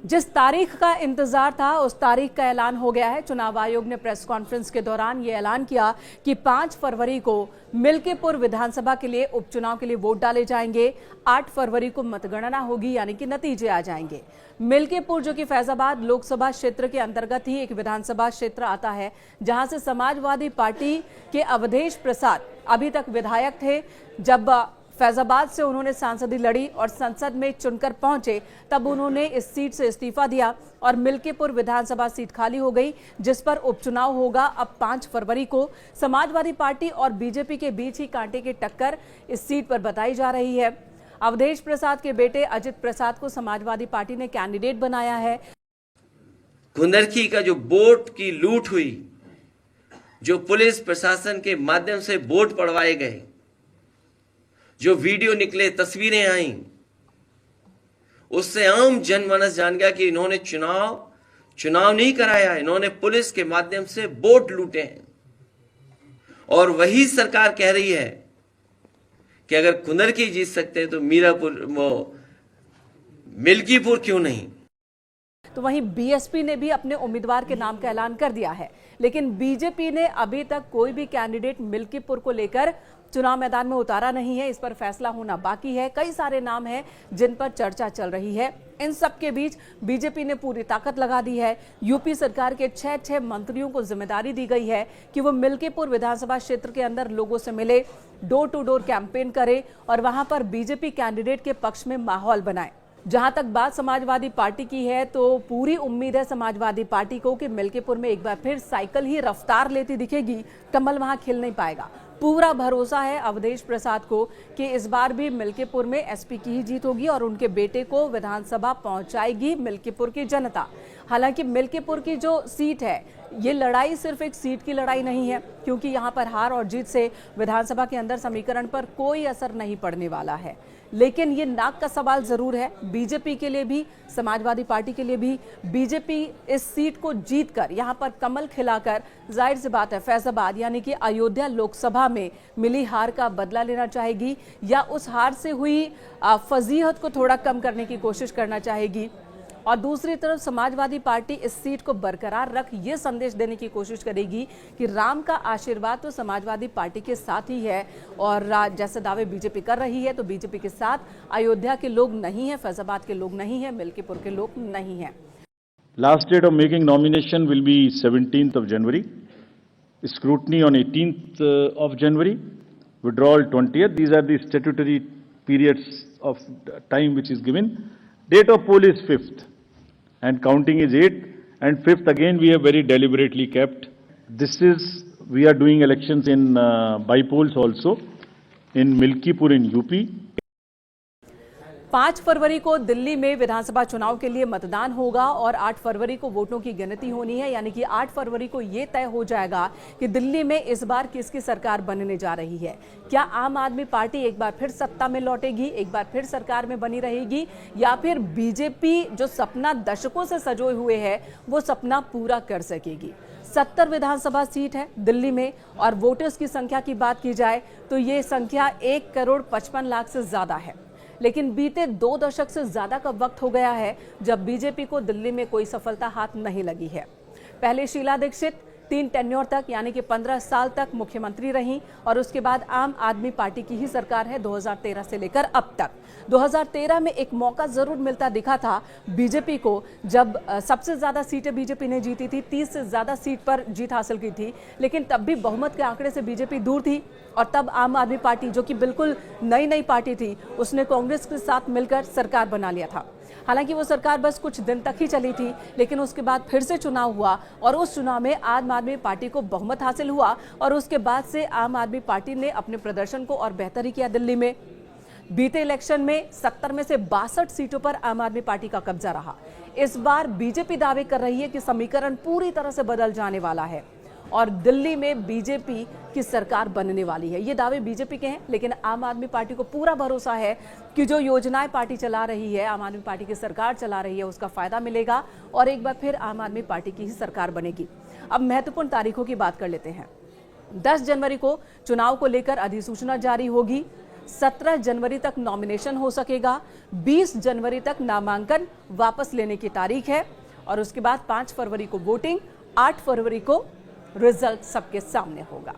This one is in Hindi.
जिस तारीख का इंतजार था उस तारीख का ऐलान हो गया है। चुनाव आयोग ने प्रेस कॉन्फ्रेंस के दौरान ये ऐलान किया कि 5 फरवरी को मिल्कीपुर विधानसभा के लिए उपचुनाव के लिए वोट डाले जाएंगे। 8 फरवरी को मतगणना होगी, यानी कि नतीजे आ जाएंगे। मिल्कीपुर जो कि फैजाबाद लोकसभा क्षेत्र के अंतर्गत ही एक विधानसभा क्षेत्र आता है, जहां से समाजवादी पार्टी के अवधेश प्रसाद अभी तक विधायक थे। जब फैजाबाद से उन्होंने सांसदी लड़ी और संसद में चुनकर पहुंचे, तब उन्होंने इस सीट से इस्तीफा दिया और मिल्कीपुर विधानसभा सीट खाली हो गई, जिस पर उपचुनाव होगा। अब 5 फरवरी को समाजवादी पार्टी और बीजेपी के बीच ही कांटे की टक्कर इस सीट पर बताई जा रही है। अवधेश प्रसाद के बेटे अजित प्रसाद को समाजवादी पार्टी ने कैंडिडेट बनाया है। कुंदरकी का जो वोट की लूट हुई, जो पुलिस प्रशासन के माध्यम से वोट पड़वाए गए, जो वीडियो निकले, तस्वीरें आई, उससे आम जनमानस जान गया कि इन्होंने चुनाव नहीं कराया, इन्होंने पुलिस के माध्यम से वोट लूटे हैं। और वही सरकार कह रही है कि अगर कुंदरकी जीत सकते हैं तो मिल्कीपुर क्यों नहीं। तो वहीं बीएसपी ने भी अपने उम्मीदवार के नाम का ऐलान कर दिया है, लेकिन बीजेपी ने अभी तक कोई भी कैंडिडेट मिल्कीपुर को लेकर चुनाव मैदान में उतारा नहीं है। इस पर फैसला होना बाकी है। कई सारे नाम हैं जिन पर चर्चा चल रही है। इन सब के बीच बीजेपी ने पूरी ताकत लगा दी है। यूपी सरकार के 6 मंत्रियों को जिम्मेदारी दी गई है कि वो मिल्कीपुर विधानसभा क्षेत्र के अंदर लोगों से मिले, डोर टू डोर कैंपेन करे और वहां पर बीजेपी कैंडिडेट के पक्ष में माहौल बनाए। जहां तक बात समाजवादी पार्टी की है, तो पूरी उम्मीद है समाजवादी पार्टी को कि मिल्कीपुर में एक बार फिर साइकिल ही रफ्तार लेती दिखेगी, कमल वहां खिल नहीं पाएगा। पूरा भरोसा है अवधेश प्रसाद को कि इस बार भी मिल्कीपुर में एसपी की ही जीत होगी और उनके बेटे को विधानसभा पहुंचाएगी मिल्कीपुर की जनता। हालांकि मिल्कीपुर की जो सीट है, ये लड़ाई सिर्फ एक सीट की लड़ाई नहीं है, क्योंकि यहां पर हार और जीत से विधानसभा के अंदर समीकरण पर कोई असर नहीं पड़ने वाला है। लेकिन ये नाक का सवाल जरूर है बीजेपी के लिए भी, समाजवादी पार्टी के लिए भी। बीजेपी इस सीट को जीतकर यहां पर कमल खिलाकर, जाहिर सी बात है, फैजाबाद यानी कि अयोध्या लोकसभा में मिली हार का बदला लेना चाहेगी या उस हार से हुई फजीहत को थोड़ा कम करने की कोशिश करना चाहेगी। और दूसरी तरफ समाजवादी पार्टी इस सीट को बरकरार रख ये संदेश देने की कोशिश करेगी कि राम का आशीर्वाद तो समाजवादी पार्टी के साथ ही है। और जैसे दावे बीजेपी कर रही है, तो बीजेपी के साथ अयोध्या के लोग नहीं है, फैजाबाद के लोग नहीं है, मिल्कीपुर के लोग नहीं है। Last date of making nomination will be 17th of January, scrutiny on 18th of January, withdrawal 20th. These are the statutory periods of time which is given. Date of poll is 5th and counting is 8th, and 5th again we have very deliberately kept. We are doing elections in by polls also in Milkipur in UP. 5 फरवरी को दिल्ली में विधानसभा चुनाव के लिए मतदान होगा और 8 फरवरी को वोटों की गिनती होनी है, यानी कि 8 फरवरी को यह तय हो जाएगा कि दिल्ली में इस बार किसकी सरकार बनने जा रही है। क्या आम आदमी पार्टी एक बार फिर सत्ता में लौटेगी, एक बार फिर सरकार में बनी रहेगी, या फिर बीजेपी जो सपना दशकों से सजोए हुए है वो सपना पूरा कर सकेगी। 70 विधानसभा सीट है दिल्ली में और वोटर्स की संख्या की बात की जाए तो ये संख्या 1,55,00,000 से ज्यादा है। लेकिन बीते 2 दशक से ज्यादा का वक्त हो गया है जब बीजेपी को दिल्ली में कोई सफलता हाथ नहीं लगी है। पहले शीला दीक्षित 3 टेन्योर तक यानी कि 15 साल तक मुख्यमंत्री रहीं और उसके बाद आम आदमी पार्टी की ही सरकार है 2013 से लेकर अब तक। 2013 में एक मौका जरूर मिलता दिखा था बीजेपी को, जब सबसे ज्यादा सीटें बीजेपी ने जीती थी, 30 से ज्यादा सीट पर जीत हासिल की थी, लेकिन तब भी बहुमत के आंकड़े से बीजेपी दूर थी। और तब आम आदमी पार्टी जो कि बिल्कुल नई पार्टी थी, उसने कांग्रेस के साथ मिलकर सरकार बना लिया था। हालांकि वो सरकार बस कुछ दिन तक ही चली थी, लेकिन उसके बाद फिर से चुनाव हुआ और उस चुनाव में आम आदमी पार्टी को बहुमत हासिल हुआ और उसके बाद से आम आदमी पार्टी ने अपने प्रदर्शन को और बेहतर ही किया। दिल्ली में बीते इलेक्शन में 70 में से 62 सीटों पर आम आदमी पार्टी का कब्जा रहा। इस बार बीजेपी दावे कर रही है कि समीकरण पूरी तरह से बदल जाने वाला है और दिल्ली में बीजेपी की सरकार बनने वाली है। ये दावे बीजेपी के हैं, लेकिन आम आदमी पार्टी को पूरा भरोसा है कि जो योजनाएं पार्टी चला रही है, आम आदमी पार्टी की सरकार चला रही है, उसका फायदा मिलेगा और एक बार फिर आम आदमी पार्टी की ही सरकार बनेगी। अब महत्वपूर्ण तारीखों की बात कर लेते हैं। 10 जनवरी को चुनाव को लेकर अधिसूचना जारी होगी। 17 जनवरी तक नॉमिनेशन हो सकेगा, 20 जनवरी तक नामांकन वापस लेने की तारीख है और उसके बाद 5 फरवरी को वोटिंग, 8 फरवरी को रिजल्ट सबके सामने होगा।